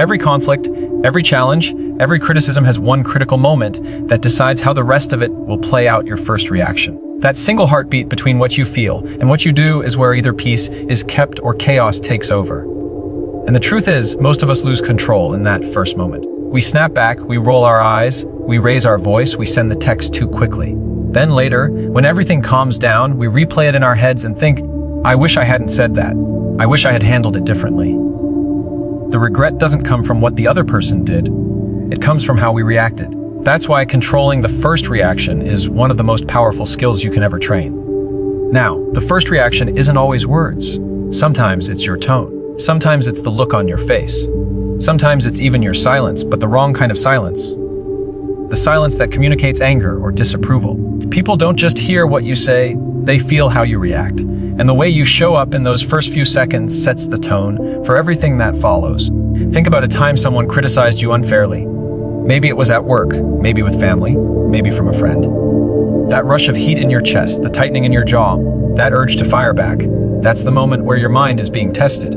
Every conflict, every challenge, every criticism has one critical moment that decides how the rest of it will play out your first reaction. That single heartbeat between what you feel and what you do is where either peace is kept or chaos takes over. And the truth is, most of us lose control in that first moment. We snap back, we roll our eyes, we raise our voice, we send the text too quickly. Then later, when everything calms down, we replay it in our heads and think, I wish I hadn't said that. I wish I had handled it differently. The regret doesn't come from what the other person did. It comes from how we reacted. That's why controlling the first reaction is one of the most powerful skills you can ever train. Now, the first reaction isn't always words. Sometimes it's your tone. Sometimes it's the look on your face. Sometimes it's even your silence, but the wrong kind of silence. The silence that communicates anger or disapproval. People don't just hear what you say, they feel how you react. And the way you show up in those first few seconds sets the tone for everything that follows. Think about a time someone criticized you unfairly. Maybe it was at work, maybe with family, maybe from a friend. That rush of heat in your chest, the tightening in your jaw, that urge to fire back, that's the moment where your mind is being tested.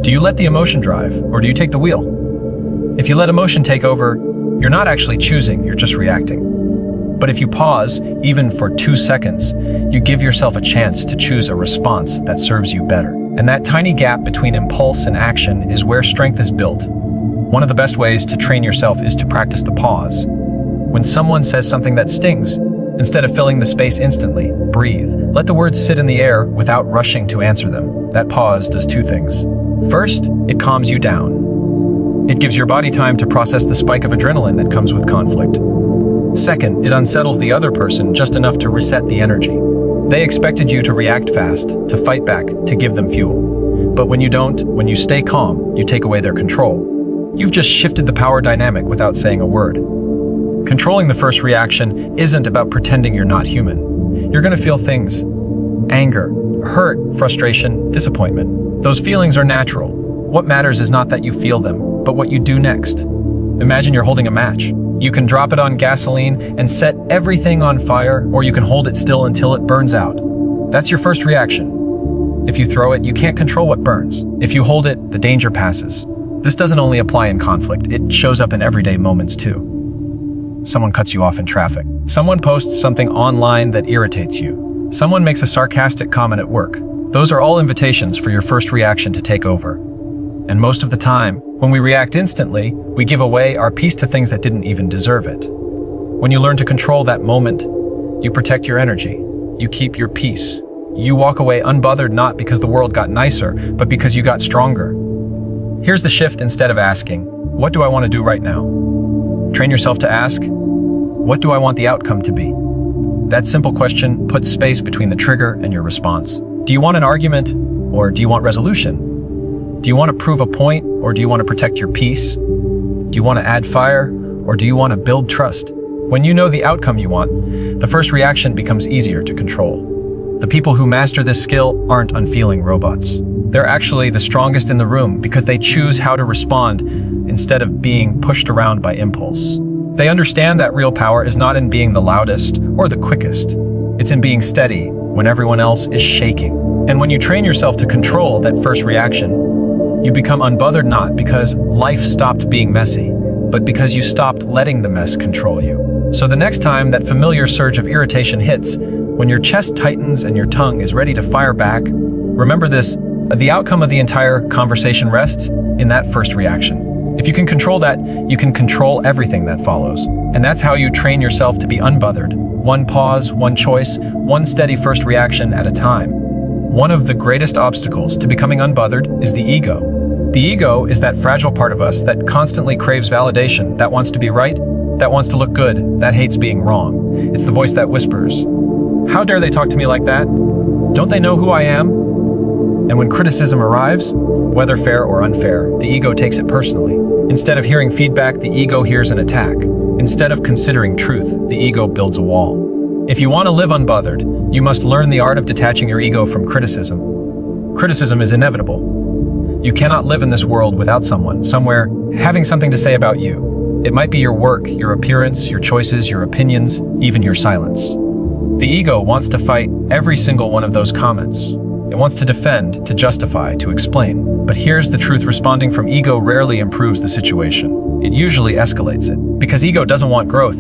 Do you let the emotion drive, or do you take the wheel? If you let emotion take over, you're not actually choosing, you're just reacting. But if you pause, even for 2 seconds, you give yourself a chance to choose a response that serves you better. And that tiny gap between impulse and action is where strength is built. One of the best ways to train yourself is to practice the pause. When someone says something that stings, instead of filling the space instantly, breathe. Let the words sit in the air without rushing to answer them. That pause does 2 things. First, it calms you down. It gives your body time to process the spike of adrenaline that comes with conflict. Second, it unsettles the other person just enough to reset the energy. They expected you to react fast, to fight back, to give them fuel. But when you don't, when you stay calm, you take away their control. You've just shifted the power dynamic without saying a word. Controlling the first reaction isn't about pretending you're not human. You're going to feel things. Anger, hurt, frustration, disappointment. Those feelings are natural. What matters is not that you feel them, but what you do next. Imagine you're holding a match. You can drop it on gasoline and set everything on fire, or you can hold it still until it burns out. That's your first reaction. If you throw it, you can't control what burns. If you hold it, the danger passes. This doesn't only apply in conflict, it shows up in everyday moments too. Someone cuts you off in traffic. Someone posts something online that irritates you. Someone makes a sarcastic comment at work. Those are all invitations for your first reaction to take over. And most of the time, when we react instantly, we give away our peace to things that didn't even deserve it. When you learn to control that moment, you protect your energy. You keep your peace. You walk away unbothered not because the world got nicer, but because you got stronger. Here's the shift. Instead of asking, what do I want to do right now? Train yourself to ask, what do I want the outcome to be? That simple question puts space between the trigger and your response. Do you want an argument, or do you want resolution? Do you want to prove a point, or do you want to protect your peace? Do you want to add fire, or do you want to build trust? When you know the outcome you want, the first reaction becomes easier to control. The people who master this skill aren't unfeeling robots. They're actually the strongest in the room because they choose how to respond instead of being pushed around by impulse. They understand that real power is not in being the loudest or the quickest. It's in being steady when everyone else is shaking. And when you train yourself to control that first reaction, you become unbothered not because life stopped being messy, but because you stopped letting the mess control you. So the next time that familiar surge of irritation hits, when your chest tightens and your tongue is ready to fire back, remember this: the outcome of the entire conversation rests in that first reaction. If you can control that, you can control everything that follows. And that's how you train yourself to be unbothered. One pause, one choice, one steady first reaction at a time. One of the greatest obstacles to becoming unbothered is the ego. The ego is that fragile part of us that constantly craves validation, that wants to be right, that wants to look good, that hates being wrong. It's the voice that whispers, "How dare they talk to me like that? Don't they know who I am?" And when criticism arrives, whether fair or unfair, the ego takes it personally. Instead of hearing feedback, the ego hears an attack. Instead of considering truth, the ego builds a wall. If you want to live unbothered, you must learn the art of detaching your ego from criticism. Criticism is inevitable. You cannot live in this world without someone, somewhere, having something to say about you. It might be your work, your appearance, your choices, your opinions, even your silence. The ego wants to fight every single one of those comments. It wants to defend, to justify, to explain. But here's the truth: responding from ego rarely improves the situation. It usually escalates it. Because ego doesn't want growth.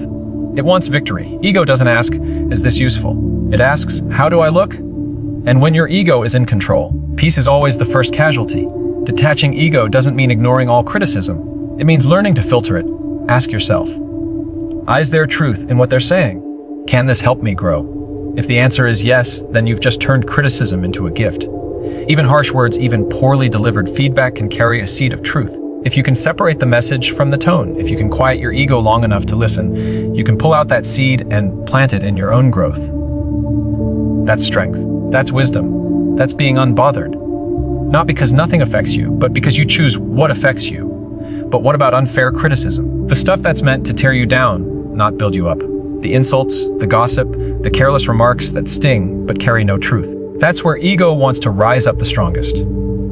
It wants victory. Ego doesn't ask, is this useful? It asks, how do I look? And when your ego is in control, peace is always the first casualty. Detaching ego doesn't mean ignoring all criticism. It means learning to filter it. Ask yourself, is there truth in what they're saying? Can this help me grow? If the answer is yes, then you've just turned criticism into a gift. Even harsh words, even poorly delivered feedback can carry a seed of truth. If you can separate the message from the tone, if you can quiet your ego long enough to listen, you can pull out that seed and plant it in your own growth. That's strength. That's wisdom. That's being unbothered. Not because nothing affects you, but because you choose what affects you. But what about unfair criticism? The stuff that's meant to tear you down, not build you up. The insults, the gossip, the careless remarks that sting but carry no truth. That's where ego wants to rise up the strongest.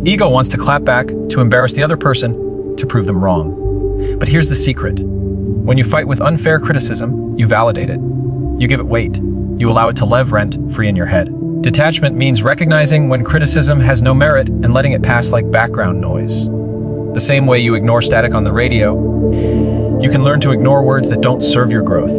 Ego wants to clap back, to embarrass the other person, to prove them wrong. But here's the secret. When you fight with unfair criticism, you validate it. You give it weight. You allow it to live rent-free in your head. Detachment means recognizing when criticism has no merit and letting it pass like background noise. The same way you ignore static on the radio, you can learn to ignore words that don't serve your growth.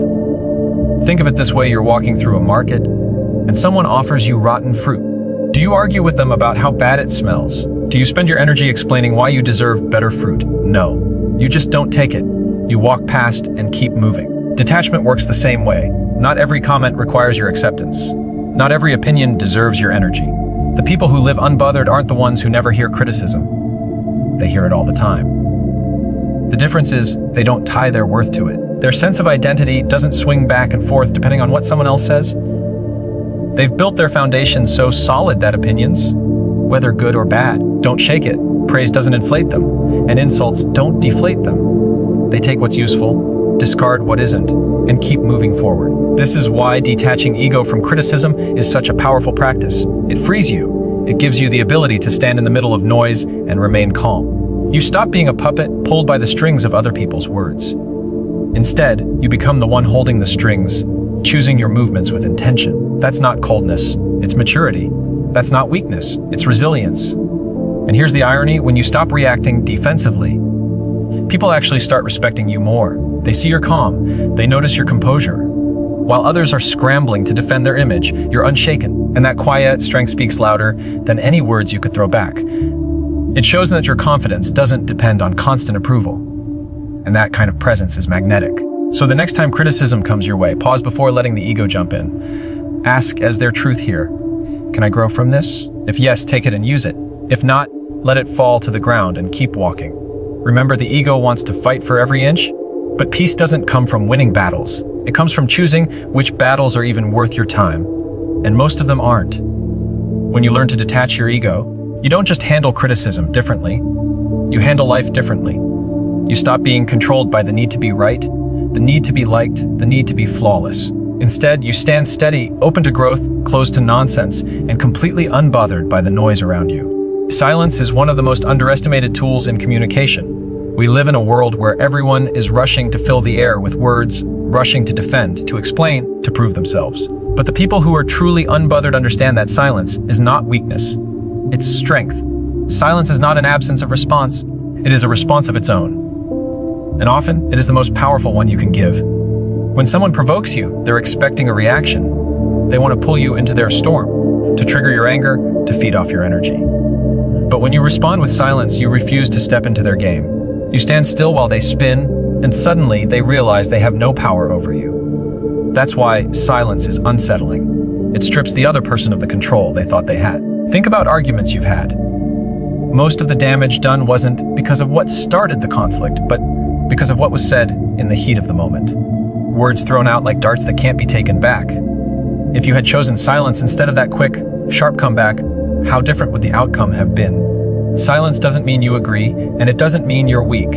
Think of it this way: you're walking through a market, and someone offers you rotten fruit. Do you argue with them about how bad it smells? Do you spend your energy explaining why you deserve better fruit? No. You just don't take it. You walk past and keep moving. Detachment works the same way. Not every comment requires your acceptance. Not every opinion deserves your energy. The people who live unbothered aren't the ones who never hear criticism. They hear it all the time. The difference is they don't tie their worth to it. Their sense of identity doesn't swing back and forth depending on what someone else says. They've built their foundation so solid that opinions, whether good or bad, don't shake it. Praise doesn't inflate them, and insults don't deflate them. They take what's useful, discard what isn't, and keep moving forward. This is why detaching ego from criticism is such a powerful practice. It frees you. It gives you the ability to stand in the middle of noise and remain calm. You stop being a puppet pulled by the strings of other people's words. Instead, you become the one holding the strings, choosing your movements with intention. That's not coldness, it's maturity. That's not weakness, it's resilience. And here's the irony: when you stop reacting defensively, people actually start respecting you more. They see your calm, they notice your composure. While others are scrambling to defend their image, you're unshaken, and that quiet strength speaks louder than any words you could throw back. It shows that your confidence doesn't depend on constant approval, and that kind of presence is magnetic. So the next time criticism comes your way, pause before letting the ego jump in. Ask, is there truth here? Can I grow from this? If yes, take it and use it. If not, let it fall to the ground and keep walking. Remember, the ego wants to fight for every inch, but peace doesn't come from winning battles. It comes from choosing which battles are even worth your time, and most of them aren't. When you learn to detach your ego, you don't just handle criticism differently, you handle life differently. You stop being controlled by the need to be right, the need to be liked, the need to be flawless. Instead, you stand steady, open to growth, closed to nonsense, and completely unbothered by the noise around you. Silence is one of the most underestimated tools in communication. We live in a world where everyone is rushing to fill the air with words, rushing to defend, to explain, to prove themselves. But the people who are truly unbothered understand that silence is not weakness. It's strength. Silence is not an absence of response. It is a response of its own. And often, it is the most powerful one you can give. When someone provokes you, they're expecting a reaction. They want to pull you into their storm, to trigger your anger, to feed off your energy. But when you respond with silence, you refuse to step into their game. You stand still while they spin, and suddenly they realize they have no power over you. That's why silence is unsettling. It strips the other person of the control they thought they had. Think about arguments you've had. Most of the damage done wasn't because of what started the conflict, but because of what was said in the heat of the moment. Words thrown out like darts that can't be taken back. If you had chosen silence instead of that quick, sharp comeback, how different would the outcome have been? Silence doesn't mean you agree, and it doesn't mean you're weak.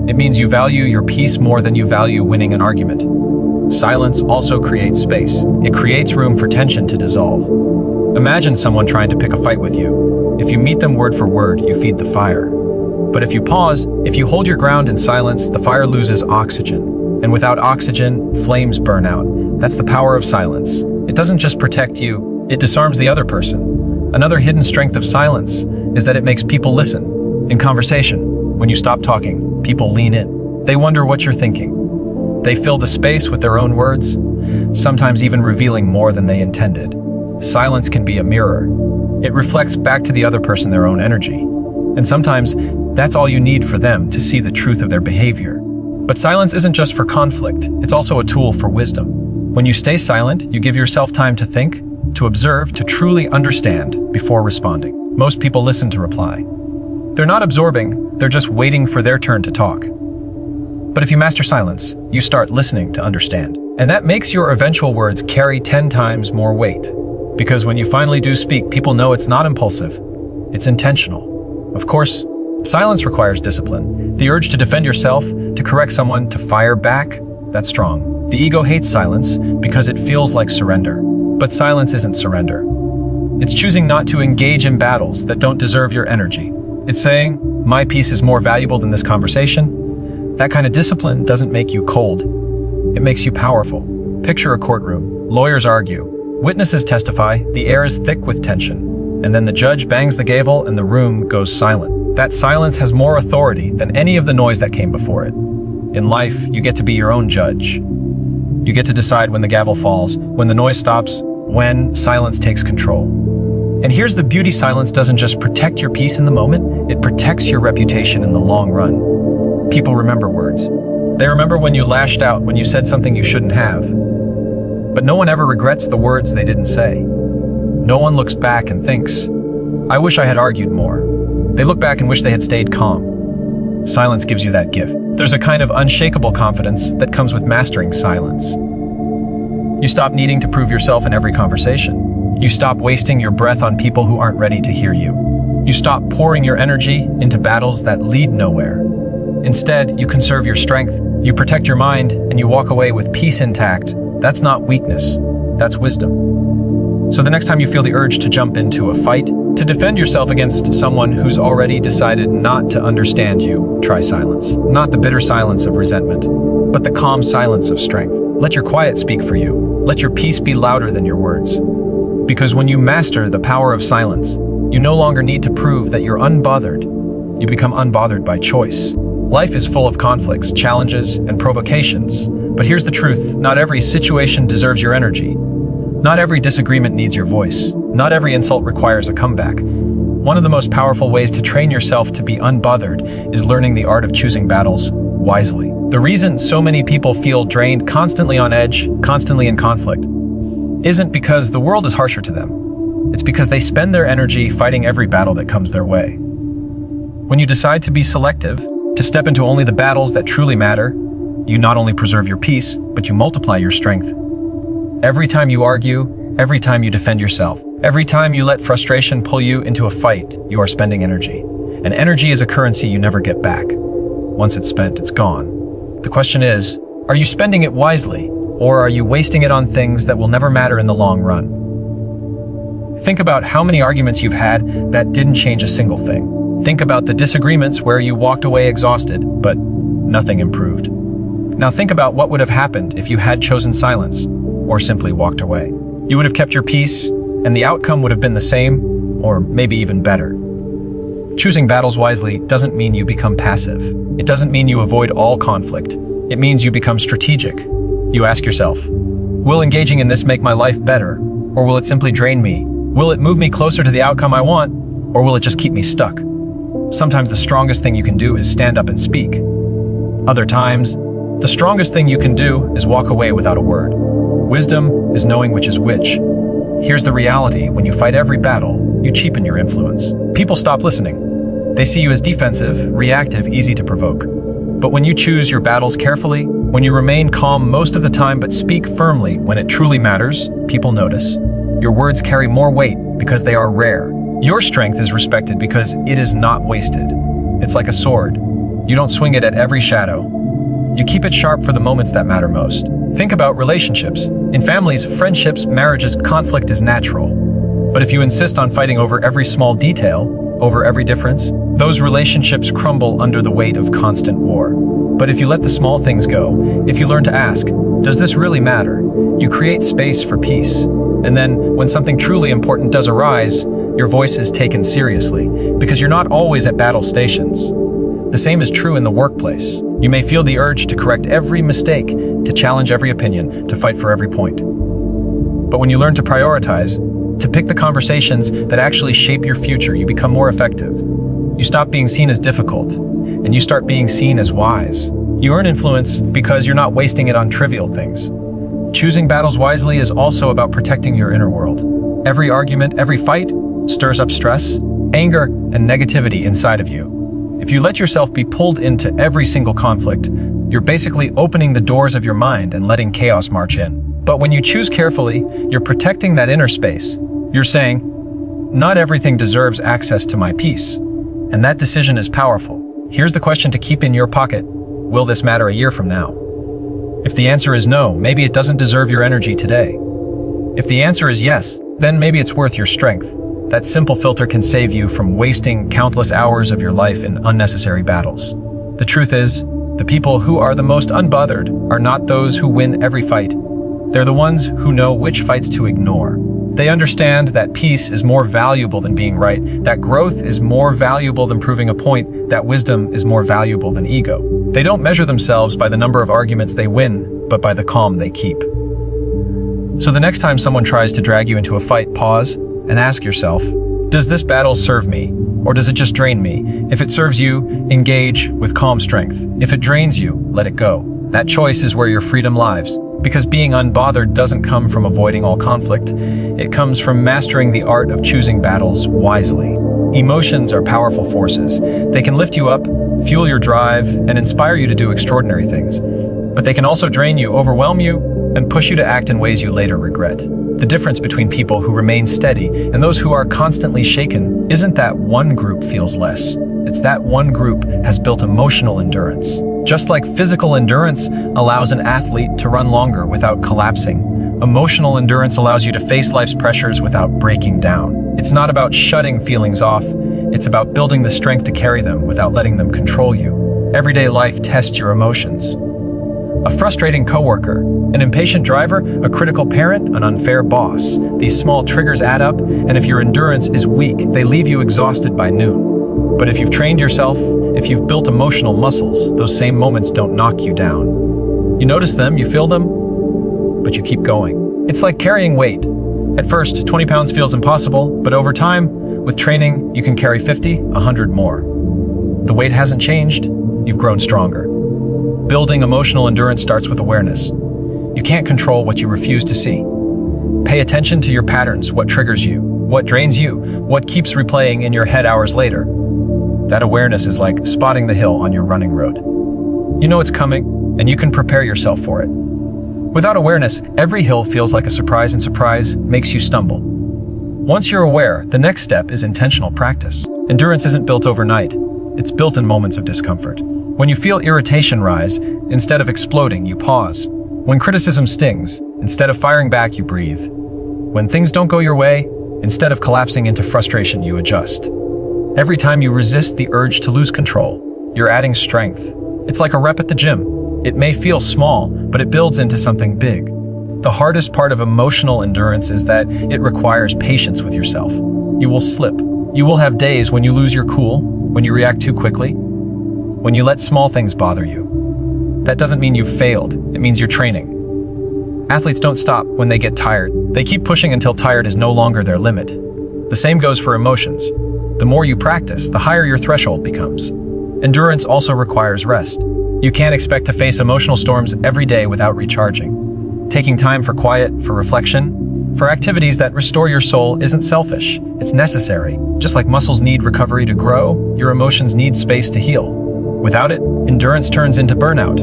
It means you value your peace more than you value winning an argument. Silence also creates space. It creates room for tension to dissolve. Imagine someone trying to pick a fight with you. If you meet them word for word, you feed the fire. But if you pause, if you hold your ground in silence, the fire loses oxygen. And without oxygen, flames burn out. That's the power of silence. It doesn't just protect you, it disarms the other person. Another hidden strength of silence is that it makes people listen. In conversation, when you stop talking, people lean in. They wonder what you're thinking. They fill the space with their own words, sometimes even revealing more than they intended. Silence can be a mirror. It reflects back to the other person their own energy. And sometimes, that's all you need for them to see the truth of their behavior. But silence isn't just for conflict, it's also a tool for wisdom. When you stay silent, you give yourself time to think, to observe, to truly understand before responding. Most people listen to reply. They're not absorbing, they're just waiting for their turn to talk. But if you master silence, you start listening to understand. And that makes your eventual words carry 10 times more weight. Because when you finally do speak, people know it's not impulsive, it's intentional. Of course, silence requires discipline. The urge to defend yourself, to correct someone, to fire back, that's strong. The ego hates silence because it feels like surrender. But silence isn't surrender. It's choosing not to engage in battles that don't deserve your energy. It's saying, my peace is more valuable than this conversation. That kind of discipline doesn't make you cold. It makes you powerful. Picture a courtroom. Lawyers argue. Witnesses testify. The air is thick with tension. And then the judge bangs the gavel and the room goes silent. That silence has more authority than any of the noise that came before it. In life, you get to be your own judge. You get to decide when the gavel falls, when the noise stops, when silence takes control. And here's the beauty: silence doesn't just protect your peace in the moment, it protects your reputation in the long run. People remember words. They remember when you lashed out, when you said something you shouldn't have. But no one ever regrets the words they didn't say. No one looks back and thinks, I wish I had argued more. They look back and wish they had stayed calm. Silence gives you that gift. There's a kind of unshakable confidence that comes with mastering silence. You stop needing to prove yourself in every conversation. You stop wasting your breath on people who aren't ready to hear you. You stop pouring your energy into battles that lead nowhere. Instead, you conserve your strength, you protect your mind, and you walk away with peace intact. That's not weakness, that's wisdom. So the next time you feel the urge to jump into a fight, to defend yourself against someone who's already decided not to understand you, try silence. Not the bitter silence of resentment, but the calm silence of strength. Let your quiet speak for you. Let your peace be louder than your words. Because when you master the power of silence, you no longer need to prove that you're unbothered. You become unbothered by choice. Life is full of conflicts, challenges, and provocations. But here's the truth: not every situation deserves your energy. Not every disagreement needs your voice. Not every insult requires a comeback. One of the most powerful ways to train yourself to be unbothered is learning the art of choosing battles wisely. The reason so many people feel drained, constantly on edge, constantly in conflict, isn't because the world is harsher to them. It's because they spend their energy fighting every battle that comes their way. When you decide to be selective, to step into only the battles that truly matter, you not only preserve your peace, but you multiply your strength. Every time you argue, every time you defend yourself, every time you let frustration pull you into a fight, you are spending energy. And energy is a currency you never get back. Once it's spent, it's gone. The question is, are you spending it wisely, or are you wasting it on things that will never matter in the long run? Think about how many arguments you've had that didn't change a single thing. Think about the disagreements where you walked away exhausted, but nothing improved. Now think about what would have happened if you had chosen silence, or simply walked away. You would have kept your peace, and the outcome would have been the same, or maybe even better. Choosing battles wisely doesn't mean you become passive. It doesn't mean you avoid all conflict. It means you become strategic. You ask yourself, will engaging in this make my life better, or will it simply drain me? Will it move me closer to the outcome I want, or will it just keep me stuck? Sometimes the strongest thing you can do is stand up and speak. Other times, the strongest thing you can do is walk away without a word. Wisdom is knowing which is which. Here's the reality: when you fight every battle, you cheapen your influence. People stop listening. They see you as defensive, reactive, easy to provoke. But when you choose your battles carefully, when you remain calm most of the time but speak firmly when it truly matters, people notice. Your words carry more weight because they are rare. Your strength is respected because it is not wasted. It's like a sword. You don't swing it at every shadow. You keep it sharp for the moments that matter most. Think about relationships. In families, friendships, marriages, conflict is natural. But if you insist on fighting over every small detail, over every difference, those relationships crumble under the weight of constant war. But if you let the small things go, if you learn to ask, does this really matter? You create space for peace. And then, when something truly important does arise, your voice is taken seriously, because you're not always at battle stations. The same is true in the workplace. You may feel the urge to correct every mistake, to challenge every opinion, to fight for every point. But when you learn to prioritize, to pick the conversations that actually shape your future, you become more effective. You stop being seen as difficult, and you start being seen as wise. You earn influence because you're not wasting it on trivial things. Choosing battles wisely is also about protecting your inner world. Every argument, every fight, stirs up stress, anger, and negativity inside of you. If you let yourself be pulled into every single conflict, you're basically opening the doors of your mind and letting chaos march in. But when you choose carefully, you're protecting that inner space. You're saying, not everything deserves access to my peace. And that decision is powerful. Here's the question to keep in your pocket. Will this matter a year from now? If the answer is no, maybe it doesn't deserve your energy today. If the answer is yes, then maybe it's worth your strength. That simple filter can save you from wasting countless hours of your life in unnecessary battles. The truth is, the people who are the most unbothered are not those who win every fight. They're the ones who know which fights to ignore. They understand that peace is more valuable than being right, that growth is more valuable than proving a point, that wisdom is more valuable than ego. They don't measure themselves by the number of arguments they win, but by the calm they keep. So the next time someone tries to drag you into a fight, pause and ask yourself, does this battle serve me, or does it just drain me? If it serves you, engage with calm strength. If it drains you, let it go. That choice is where your freedom lies. Because being unbothered doesn't come from avoiding all conflict. It comes from mastering the art of choosing battles wisely. Emotions are powerful forces. They can lift you up, fuel your drive, and inspire you to do extraordinary things. But they can also drain you, overwhelm you, and push you to act in ways you later regret. The difference between people who remain steady and those who are constantly shaken isn't that one group feels less. It's that one group has built emotional endurance. Just like physical endurance allows an athlete to run longer without collapsing, emotional endurance allows you to face life's pressures without breaking down. It's not about shutting feelings off, it's about building the strength to carry them without letting them control you. Everyday life tests your emotions. A frustrating coworker, an impatient driver, a critical parent, an unfair boss. These small triggers add up, and if your endurance is weak, they leave you exhausted by noon. But if you've trained yourself, if you've built emotional muscles, those same moments don't knock you down. You notice them, you feel them, but you keep going. It's like carrying weight. At first, 20 pounds feels impossible, but over time, with training, you can carry 50, 100 more. The weight hasn't changed, you've grown stronger. Building emotional endurance starts with awareness. You can't control what you refuse to see. Pay attention to your patterns, what triggers you, what drains you, what keeps replaying in your head hours later. That awareness is like spotting the hill on your running road. You know it's coming, and you can prepare yourself for it. Without awareness, every hill feels like a surprise, and surprise makes you stumble. Once you're aware, the next step is intentional practice. Endurance isn't built overnight. It's built in moments of discomfort. When you feel irritation rise, instead of exploding, you pause. When criticism stings, instead of firing back, you breathe. When things don't go your way, instead of collapsing into frustration, you adjust. Every time you resist the urge to lose control, you're adding strength. It's like a rep at the gym. It may feel small, but it builds into something big. The hardest part of emotional endurance is that it requires patience with yourself. You will slip. You will have days when you lose your cool, when you react too quickly, when you let small things bother you. That doesn't mean you've failed. It means you're training. Athletes don't stop when they get tired. They keep pushing until tired is no longer their limit. The same goes for emotions. The more you practice, the higher your threshold becomes. Endurance also requires rest. You can't expect to face emotional storms every day without recharging. Taking time for quiet, for reflection, for activities that restore your soul isn't selfish. It's necessary. Just like muscles need recovery to grow, your emotions need space to heal. Without it, endurance turns into burnout.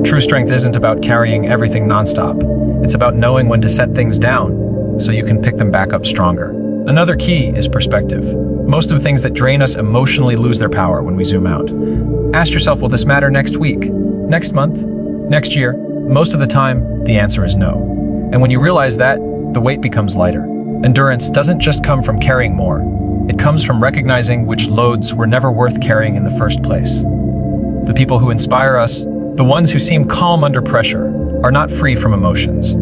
True strength isn't about carrying everything nonstop. It's about knowing when to set things down so you can pick them back up stronger. Another key is perspective. Most of the things that drain us emotionally lose their power when we zoom out. Ask yourself, will this matter next week, next month, next year? Most of the time, the answer is no. And when you realize that, the weight becomes lighter. Endurance doesn't just come from carrying more. It comes from recognizing which loads were never worth carrying in the first place. The people who inspire us, the ones who seem calm under pressure, are not free from emotions.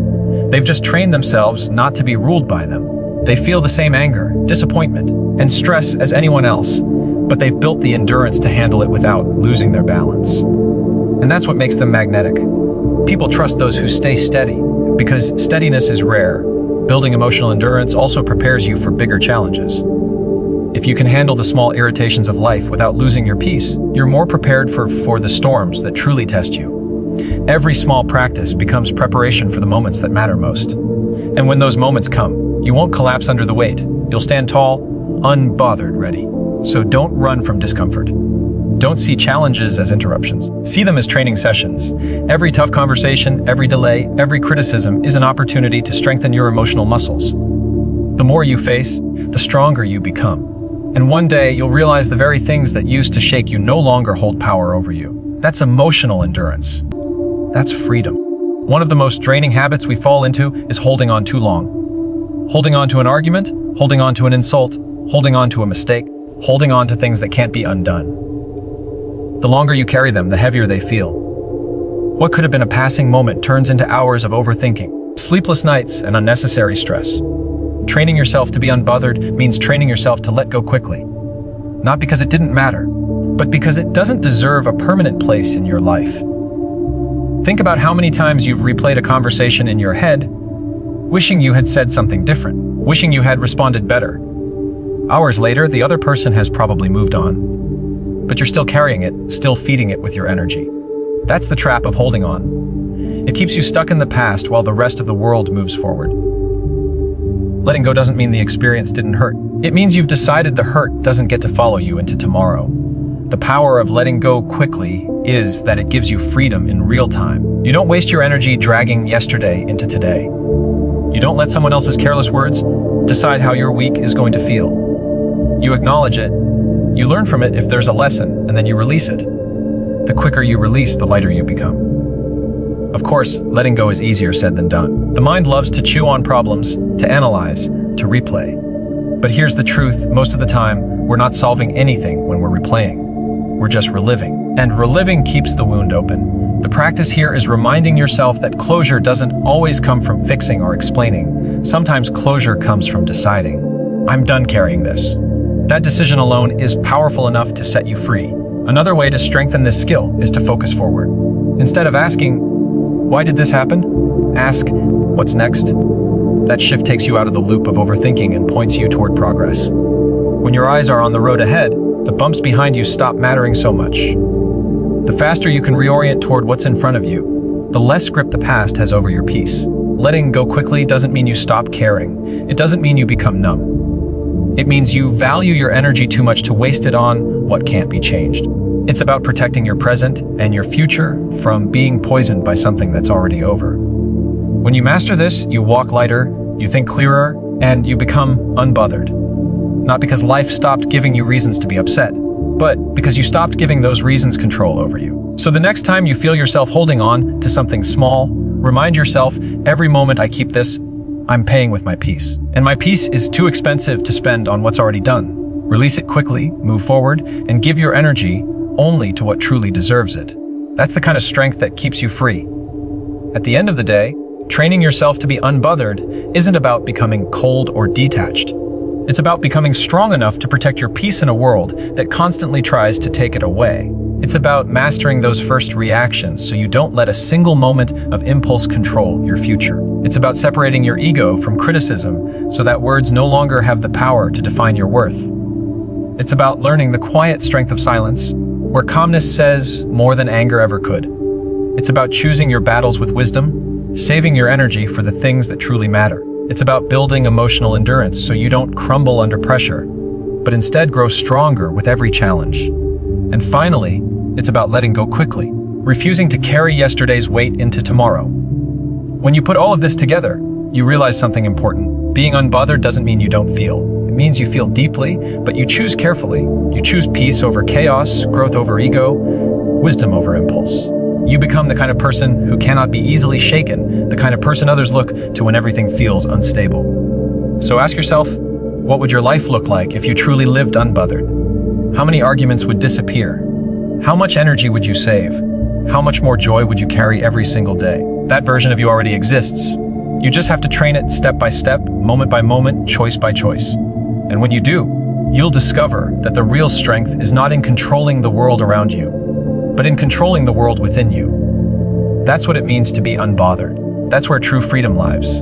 They've just trained themselves not to be ruled by them. They feel the same anger, disappointment, and stress as anyone else, but they've built the endurance to handle it without losing their balance. And that's what makes them magnetic. People trust those who stay steady, because steadiness is rare. Building emotional endurance also prepares you for bigger challenges. If you can handle the small irritations of life without losing your peace, you're more prepared for the storms that truly test you. Every small practice becomes preparation for the moments that matter most. And when those moments come, you won't collapse under the weight. You'll stand tall, unbothered, ready. So don't run from discomfort. Don't see challenges as interruptions. See them as training sessions. Every tough conversation, every delay, every criticism is an opportunity to strengthen your emotional muscles. The more you face, the stronger you become. And one day, you'll realize the very things that used to shake you no longer hold power over you. That's emotional endurance. That's freedom. One of the most draining habits we fall into is holding on too long. Holding on to an argument, holding on to an insult, holding on to a mistake, holding on to things that can't be undone. The longer you carry them, the heavier they feel. What could have been a passing moment turns into hours of overthinking, sleepless nights, and unnecessary stress. Training yourself to be unbothered means training yourself to let go quickly. Not because it didn't matter, but because it doesn't deserve a permanent place in your life. Think about how many times you've replayed a conversation in your head, wishing you had said something different, wishing you had responded better. Hours later, the other person has probably moved on. But you're still carrying it, still feeding it with your energy. That's the trap of holding on. It keeps you stuck in the past while the rest of the world moves forward. Letting go doesn't mean the experience didn't hurt. It means you've decided the hurt doesn't get to follow you into tomorrow. The power of letting go quickly is that it gives you freedom in real time. You don't waste your energy dragging yesterday into today. You don't let someone else's careless words decide how your week is going to feel. You acknowledge it. You learn from it if there's a lesson, and then you release it. The quicker you release, the lighter you become. Of course, letting go is easier said than done. The mind loves to chew on problems, to analyze, to replay. But here's the truth, most of the time, we're not solving anything when we're replaying. We're just reliving. And reliving keeps the wound open. The practice here is reminding yourself that closure doesn't always come from fixing or explaining. Sometimes closure comes from deciding, I'm done carrying this. That decision alone is powerful enough to set you free. Another way to strengthen this skill is to focus forward. Instead of asking, why did this happen? Ask, what's next? That shift takes you out of the loop of overthinking and points you toward progress. When your eyes are on the road ahead, the bumps behind you stop mattering so much. The faster you can reorient toward what's in front of you, the less grip the past has over your peace. Letting go quickly doesn't mean you stop caring. It doesn't mean you become numb. It means you value your energy too much to waste it on what can't be changed. It's about protecting your present and your future from being poisoned by something that's already over. When you master this, you walk lighter, you think clearer, and you become unbothered. Not because life stopped giving you reasons to be upset, but because you stopped giving those reasons control over you. So the next time you feel yourself holding on to something small, remind yourself, every moment I keep this, I'm paying with my peace. And my peace is too expensive to spend on what's already done. Release it quickly, move forward, and give your energy only to what truly deserves it. That's the kind of strength that keeps you free. At the end of the day, training yourself to be unbothered isn't about becoming cold or detached. It's about becoming strong enough to protect your peace in a world that constantly tries to take it away. It's about mastering those first reactions so you don't let a single moment of impulse control your future. It's about separating your ego from criticism so that words no longer have the power to define your worth. It's about learning the quiet strength of silence, where calmness says more than anger ever could. It's about choosing your battles with wisdom, saving your energy for the things that truly matter. It's about building emotional endurance so you don't crumble under pressure, but instead grow stronger with every challenge. And finally, it's about letting go quickly, refusing to carry yesterday's weight into tomorrow. When you put all of this together, you realize something important. Being unbothered doesn't mean you don't feel. It means you feel deeply, but you choose carefully. You choose peace over chaos, growth over ego, wisdom over impulse. You become the kind of person who cannot be easily shaken, the kind of person others look to when everything feels unstable. So ask yourself, what would your life look like if you truly lived unbothered? How many arguments would disappear? How much energy would you save? How much more joy would you carry every single day? That version of you already exists. You just have to train it step by step, moment by moment, choice by choice. And when you do, you'll discover that the real strength is not in controlling the world around you, but in controlling the world within you. That's what it means to be unbothered. That's where true freedom lies.